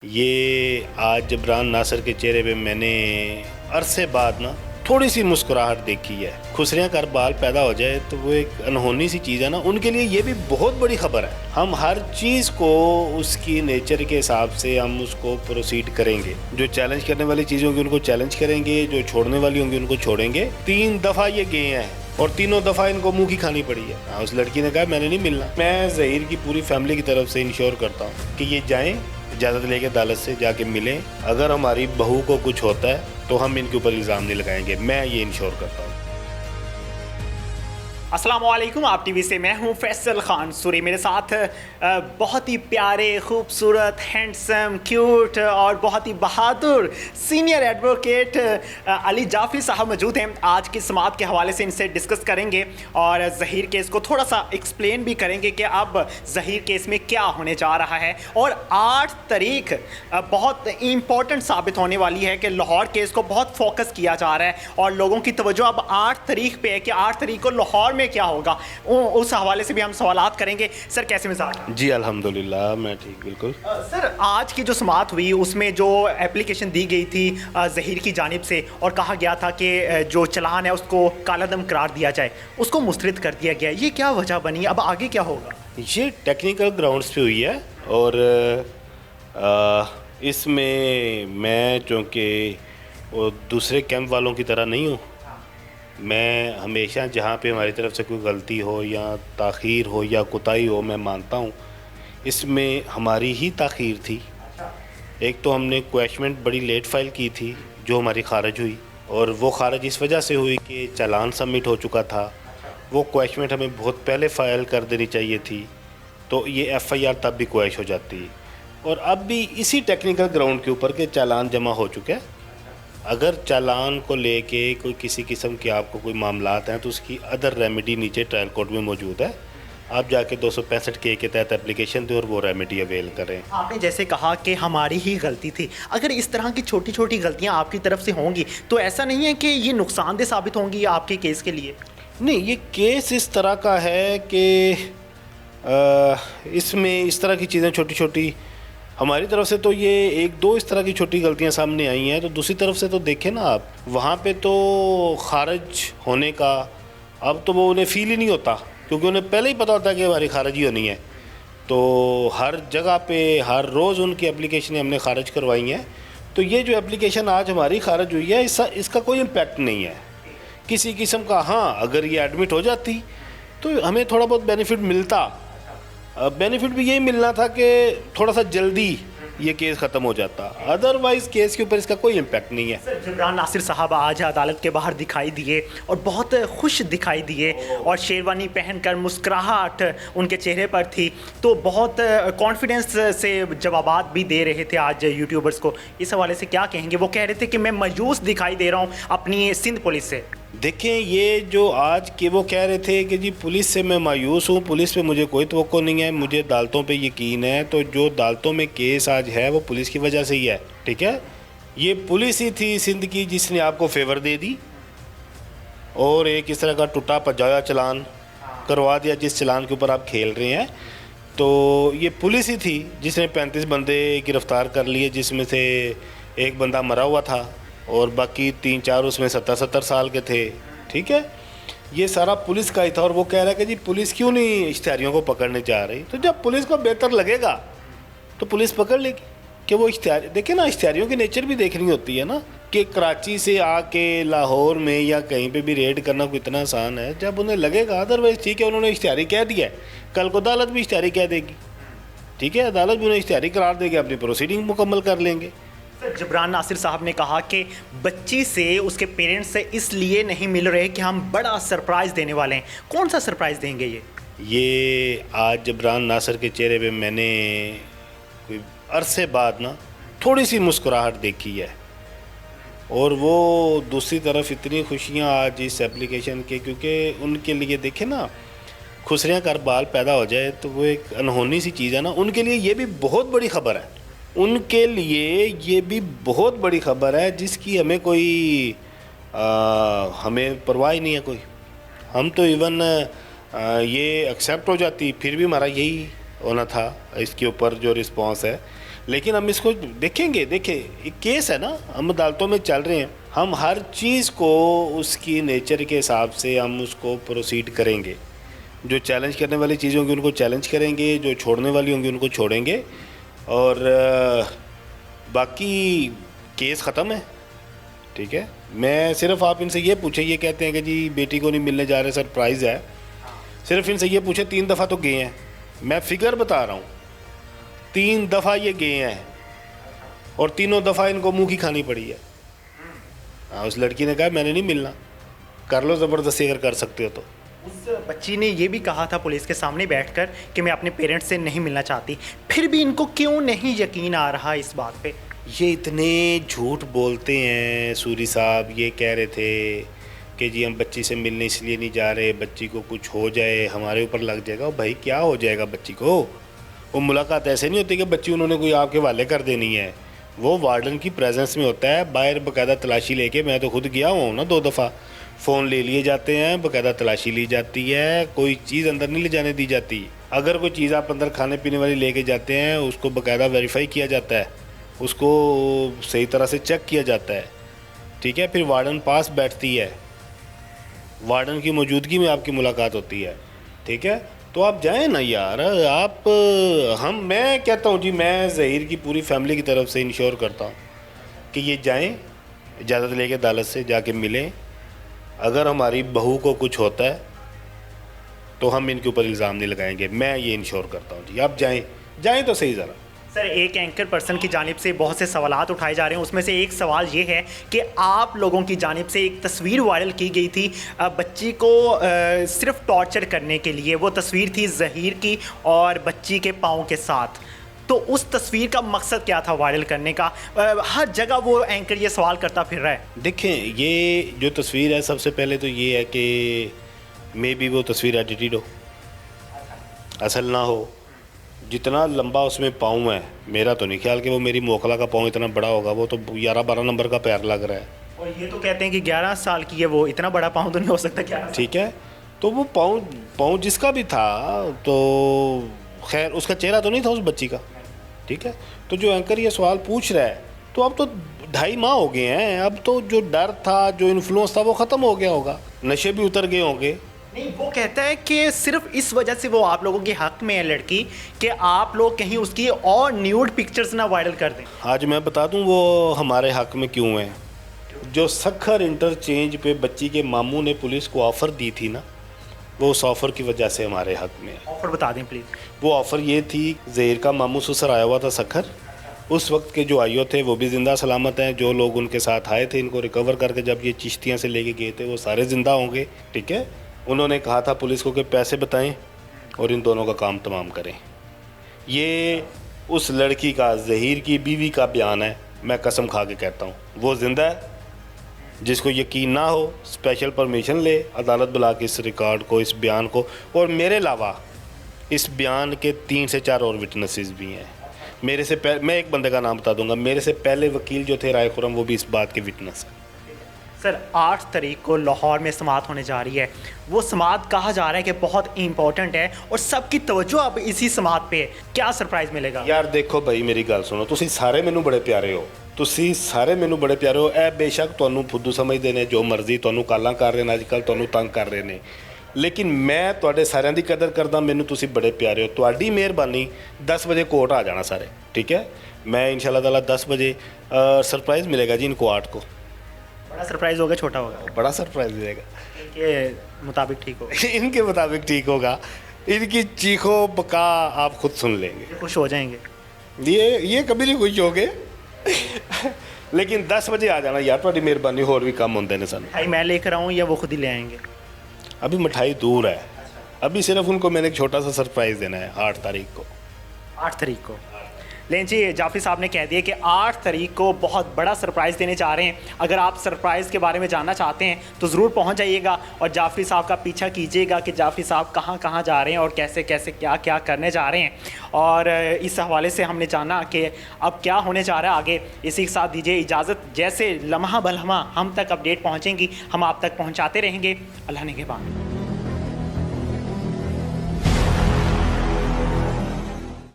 ये आज जबरान नासिर के चेहरे पे मैंने अरसे बाद ना थोड़ी सी मुस्कुराहट देखी है। खुसरियाँ कर बाल पैदा हो जाए तो वो एक अनहोनी सी चीज़ है ना, उनके लिए ये भी बहुत बड़ी खबर है। हम हर चीज़ को उसकी नेचर के हिसाब से हम उसको प्रोसीड करेंगे। जो चैलेंज करने वाली चीज़ें होंगी उनको चैलेंज करेंगे, जो छोड़ने वाली होंगी उनको छोड़ेंगे। 3 दफ़ा ये गए हैं और तीनों दफ़ा इनको मुंह की खानी पड़ी है। हाँ, उस लड़की ने कहा मैंने नहीं मिलना। मैं ज़हीर की पूरी फैमिली की तरफ से इंश्योर करता हूँ कि ये जाएँ, इजाज़त लेके अदालत से जाके मिलें। अगर हमारी बहू को कुछ होता है तो हम इनके ऊपर इल्ज़ाम नहीं लगाएंगे, मैं ये इंश्योर करता हूँ। अस्सलाम वालेकुम, आप टीवी से मैं हूं फैसल खान सूरी। मेरे साथ बहुत ही प्यारे, खूबसूरत, हैंडसम, क्यूट और बहुत ही बहादुर सीनियर एडवोकेट अली जाफरी साहब मौजूद हैं। आज की समाअत के हवाले से इनसे डिस्कस करेंगे और ज़हीर केस को थोड़ा सा एक्सप्लेन भी करेंगे कि अब ज़हीर केस में क्या होने जा रहा है। और 8 तारीख बहुत इम्पॉर्टेंट साबित होने वाली है कि लाहौर केस को बहुत फोकस किया जा रहा है और लोगों की तवज्जो अब 8 तारीख पे है कि 8 तारीख को लाहौर में क्या होगा। उस हवाले से भी हम सवालात करेंगे। सर कैसे मिजाज? जी अल्हम्दुलिल्लाह मैं ठीक, बिल्कुल। सर आज की जो समाअत हुई उसमें जो एप्लीकेशन दी गई थी ज़हीर की जानिब से और कहा गया था कि जो चलान है उसको कालादम करार दिया जाए, उसको मुस्तरद कर दिया गया। ये क्या वजह बनी, अब आगे क्या होगा? ये टेक्निकल ग्राउंड्स पे हुई है और इसमें मैं चूँकि वो दूसरे कैंप वालों की तरह नहीं हूँ। मैं हमेशा जहाँ पे हमारी तरफ से कोई गलती हो या ताख़ीर हो या कोताही हो, मैं मानता हूँ। इसमें हमारी ही ताख़ीर थी। एक तो हमने क्वेश्चमेंट बड़ी लेट फ़ाइल की थी जो हमारी खारिज हुई, और वो खारिज इस वजह से हुई कि चालान सबमिट हो चुका था। वो क्वेश्चमेंट हमें बहुत पहले फ़ाइल कर देनी चाहिए थी, तो ये FIR तब भी क्वैश हो जाती। और अब भी इसी टेक्निकल ग्राउंड के ऊपर के चालान जमा हो चुके हैं। अगर चालान को लेके कोई किसी किस्म के आपको कोई मामलात हैं तो उसकी अदर रेमेडी नीचे ट्रायल कोर्ट में मौजूद है। आप जाके 265 के तहत एप्लीकेशन दें और वो रेमेडी अवेल करें। आपने जैसे कहा कि हमारी ही गलती थी, अगर इस तरह की छोटी छोटी गलतियां आपकी तरफ से होंगी तो ऐसा नहीं है कि ये नुकसानदेह साबित होंगी आपके केस के लिए? नहीं, ये केस इस तरह का है कि इसमें इस तरह की चीज़ें छोटी छोटी हमारी तरफ से तो ये 1-2 इस तरह की छोटी गलतियां सामने आई हैं। तो दूसरी तरफ से तो देखें ना आप, वहाँ पे तो खारिज होने का अब तो वो उन्हें फ़ील ही नहीं होता, क्योंकि उन्हें पहले ही पता होता है कि हमारी खारिजी होनी है। तो हर जगह पे हर रोज़ उनकी एप्लीकेशनें हमने खारिज करवाई हैं। तो ये जो एप्लीकेशन आज हमारी खारिज हुई है इसका कोई इम्पेक्ट नहीं है किसी किस्म का। हाँ, अगर ये एडमिट हो जाती तो हमें थोड़ा बहुत बेनिफिट मिलता। बेनिफिट भी यही मिलना था कि थोड़ा सा जल्दी ये केस ख़त्म हो जाता, अदरवाइज़ केस के ऊपर इसका कोई इम्पैक्ट नहीं है। सर जबरान नासिर साहब आज अदालत के बाहर दिखाई दिए और बहुत खुश दिखाई दिए और शेरवानी पहनकर मुस्कुराहट उनके चेहरे पर थी, तो बहुत कॉन्फिडेंस से जवाबात भी दे रहे थे आज यूट्यूबर्स को। इस हवाले से क्या कहेंगे? वो कह रहे थे कि मैं मायूस दिखाई दे रहा हूँ अपनी सिंध पुलिस से। देखें, ये जो आज के वो कह रहे थे कि जी पुलिस से मैं मायूस हूँ, पुलिस पे मुझे कोई तवक्को नहीं है, मुझे अदालतों पे यकीन है। तो जो अदालतों में केस आज है वो पुलिस की वजह से ही है, ठीक है। ये पुलिस ही थी सिंध की जिसने आपको फेवर दे दी और एक इस तरह का टूटा पजाया चलान करवा दिया जिस चलान के ऊपर आप खेल रहे हैं। तो ये पुलिस ही थी जिसने 35 बंदे गिरफ़्तार कर लिए, जिसमें से एक बंदा मरा हुआ था और बाकी 3-4 उसमें 70-70 साल के थे, ठीक है। ये सारा पुलिस का ही था। और वो कह रहा है कि जी पुलिस क्यों नहीं इश्तिहारियों को पकड़ने जा रही। तो जब पुलिस को बेहतर लगेगा तो पुलिस पकड़ लेगी कि वो इश्तिहार। देखिए ना, इश्तिहारियों की नेचर भी देखनी होती है ना, कि कराची से आके लाहौर में या कहीं पे भी रेड करना कोई इतना आसान है जब उन्हें लगेगा। अदरवाइज़ ठीक है, उन्होंने इश्तिहारी कह दिया है, कल को अदालत भी इश्तिहारी कह देगी, ठीक है, अदालत भी उन्हें इश्तिहारी करार देगी, अपनी प्रोसीडिंग मुकम्मल कर लेंगे। जबरान नासिर साहब ने कहा कि बच्ची से उसके पेरेंट्स से इसलिए नहीं मिल रहे कि हम बड़ा सरप्राइज़ देने वाले हैं। कौन सा सरप्राइज़ देंगे ये आज जबरान नासिर के चेहरे पे मैंने कोई अरसे बाद ना थोड़ी सी मुस्कुराहट देखी है। और वो दूसरी तरफ इतनी खुशियाँ आज इस एप्लीकेशन के, क्योंकि उनके लिए देखे ना, खुसरियाँ कर बाल पैदा हो जाए तो वो एक अनहोनी सी चीज़ है ना, उनके लिए ये भी बहुत बड़ी ख़बर है। उनके लिए ये भी बहुत बड़ी ख़बर है जिसकी हमें कोई हमें परवाह ही नहीं है कोई। हम तो इवन ये एक्सेप्ट हो जाती फिर भी हमारा यही होना था इसके ऊपर जो रिस्पांस है। लेकिन हम इसको देखेंगे। देखिए एक केस है ना, हम अदालतों में चल रहे हैं, हम हर चीज़ को उसकी नेचर के हिसाब से हम उसको प्रोसीड करेंगे। जो चैलेंज करने वाली चीज़ें होंगी उनको चैलेंज करेंगे, जो छोड़ने वाली होंगी उनको छोड़ेंगे। और बाकी केस ख़त्म है, ठीक है। मैं सिर्फ आप इनसे ये पूछे, ये कहते हैं कि जी बेटी को नहीं मिलने जा रहे, सरप्राइज़ है। सिर्फ इनसे ये पूछे 3 दफ़ा तो गए हैं, मैं फिगर बता रहा हूँ, 3 दफ़ा ये गए हैं और तीनों दफ़ा इनको मुंह की खानी पड़ी है। हाँ, उस लड़की ने कहा मैंने नहीं मिलना, कर लो ज़बरदस्ती अगर कर सकते हो तो। उस बच्ची ने ये भी कहा था पुलिस के सामने बैठकर कि मैं अपने पेरेंट्स से नहीं मिलना चाहती, फिर भी इनको क्यों नहीं यकीन आ रहा इस बात पे? ये इतने झूठ बोलते हैं। सूरी साहब ये कह रहे थे कि जी हम बच्ची से मिलने इसलिए नहीं जा रहे, बच्ची को कुछ हो जाए हमारे ऊपर लग जाएगा। ओ भाई क्या हो जाएगा बच्ची को? वो मुलाकात ऐसे नहीं होती कि बच्ची उन्होंने कोई आपके हवाले कर देनी है, वो वार्डन की प्रेजेंस में होता है। बाहर बाकायदा तलाशी लेके, मैं तो खुद गया हूँ ना 2 दफ़ा, फ़ोन ले लिए जाते हैं, बाकायदा तलाशी ली जाती है, कोई चीज़ अंदर नहीं ले जाने दी जाती। अगर कोई चीज़ आप अंदर खाने पीने वाली लेके जाते हैं उसको बाकायदा वेरीफाई किया जाता है, उसको सही तरह से चेक किया जाता है, ठीक है। फिर वार्डन पास बैठती है, वार्डन की मौजूदगी में आपकी मुलाकात होती है, ठीक है। तो आप जाएं ना यार, आप मैं कहता हूँ जी, मैं ज़हीर की पूरी फैमिली की तरफ से इंश्योर करता हूँ कि ये जाएं, इजाज़त लेके अदालत से जाके मिलें। अगर हमारी बहू को कुछ होता है तो हम इनके ऊपर इल्ज़ाम नहीं लगाएंगे, मैं ये इंश्योर करता हूँ जी। आप जाएं तो सही ज़रा। सर, एक एंकर पर्सन की जानिब से बहुत से सवालात उठाए जा रहे हैं, उसमें से एक सवाल ये है कि आप लोगों की जानिब से एक तस्वीर वायरल की गई थी बच्ची को सिर्फ टॉर्चर करने के लिए। वो तस्वीर थी ज़हीर की और बच्ची के पाँव के साथ। तो उस तस्वीर का मकसद क्या था वायरल करने का? हर जगह वो एंकर ये सवाल करता फिर रहा है। देखें ये जो तस्वीर है, सबसे पहले तो ये है कि मे बी वो तस्वीर एडिटेड हो, असल ना हो। जितना लंबा उसमें पाँव है, मेरा तो नहीं ख्याल कि वो मेरी मोखला का पाँव इतना बड़ा होगा, वो तो 11-12 नंबर का पैर लग रहा है। और ये तो कहते हैं कि 11 साल की है वो, इतना बड़ा पाँव तो नहीं हो सकता क्या? ठीक है, तो वो पाँव जिसका भी था, तो खैर उसका चेहरा तो नहीं था उस बच्ची का, ठीक है। तो जो एंकर ये सवाल पूछ रहा है, तो अब तो 2.5 माह हो गए हैं, अब तो जो डर था, जो इन्फ्लुएंस था वो ख़त्म हो गया होगा, नशे भी उतर गए होंगे। नहीं, वो कहता है कि सिर्फ इस वजह से वो आप लोगों के हक में है लड़की, कि आप लोग कहीं उसकी और न्यूड पिक्चर्स ना वायरल कर दें। आज मैं बता दूं वो हमारे हक में क्यों है। जो सखर इंटरचेंज पे बच्ची के मामू ने पुलिस को ऑफ़र दी थी ना, वो उस ऑफ़र की वजह से हमारे हक में है। ऑफर बता दें प्लीज़। वो ऑफ़र ये थी, ज़हीर का मामू ससुर आया हुआ था सखर, उस वक्त के जो आइयो थे वो भी ज़िंदा सलामत हैं। जो लोग उनके साथ आए थे, इनको रिकवर करके जब ये चिश्तियाँ से लेके गए थे, वो सारे ज़िंदा होंगे, ठीक है। उन्होंने कहा था पुलिस को कि पैसे बताएं और इन दोनों का काम तमाम करें। ये उस लड़की का, ज़हीर की बीवी का बयान है, मैं कसम खा के कहता हूँ वो ज़िंदा है। जिसको यकीन ना हो स्पेशल परमिशन ले, अदालत बुला के इस रिकॉर्ड को, इस बयान को, और मेरे अलावा इस बयान के 3 से 4 और विटनेसेस भी हैं। मेरे से मैं एक बंदे का नाम बता दूंगा, मेरे से पहले वकील जो थे राय खुरम, वो भी इस बात के विटनेस हैं। सर, 8 तारीख को लाहौर में समात होने जा रही है। वो समात कहा जा रहा है कि बहुत इंपॉर्टेंट है और सबकी तवज्जो अब इसी समात पे है। क्या सरप्राइज मिलेगा? यार देखो भाई, मेरी गल सुनो, तुसी सारे मैनू बड़े प्यारे हो, तुसी सारे मैनू बड़े प्यारे हो। ए बेशक तुहानू फुद्दू समझदे ने, जो मर्जी तुहानू गालां कर रहे हैं अजकल, तुहानू तंग कर रहे हैं, लेकिन मैं तुहाडे सारिਆਂ ਦੀ कदर करदा। मैनू तुसी बड़े प्यारे हो, तुहाडी मेहरबानी 10 बजे कोर्ट आ जाना सारे, ठीक है। मैं इंशाल्लाह ताला 10 बजे सरप्राइज़ मिलेगा जी इनको 8 को। बड़ा सरप्राइज होगा, छोटा होगा? बड़ा सरप्राइज़ मिलेगा, इनके मुताबिक ठीक होगा। इनके मुताबिक ठीक होगा। इनकी चीखो बका आप खुद सुन लेंगे, खुश हो जाएंगे। ये कभी नहीं खुश होगे। लेकिन 10 बजे आ जाना यार, थोड़ी मेहरबानी। होर भी काम होंगे ने सानू। मिठाई मैं लेकर आऊँ या वो खुद ही ले आएंगे? अभी मिठाई दूर है, अभी सिर्फ उनको मैंने एक छोटा सा सरप्राइज़ देना है 8 तारीख को। 8 तारीख को लें जी, जाफरी साहब ने कह दिया कि 8 तारीख को बहुत बड़ा सरप्राइज़ देने जा रहे हैं। अगर आप सरप्राइज़ के बारे में जानना चाहते हैं तो ज़रूर पहुंच जाइएगा और जाफरी साहब का पीछा कीजिएगा कि जाफरी साहब कहां कहां जा रहे हैं और कैसे कैसे क्या क्या करने जा रहे हैं। और इस हवाले से हमने जाना कि अब क्या होने जा रहा है आगे। इसी के साथ दीजिए इजाज़त, जैसे लम्हा बलम्हा हम तक अपडेट पहुँचेंगी हम आप तक पहुँचाते रहेंगे। अल्लाह निगहबान।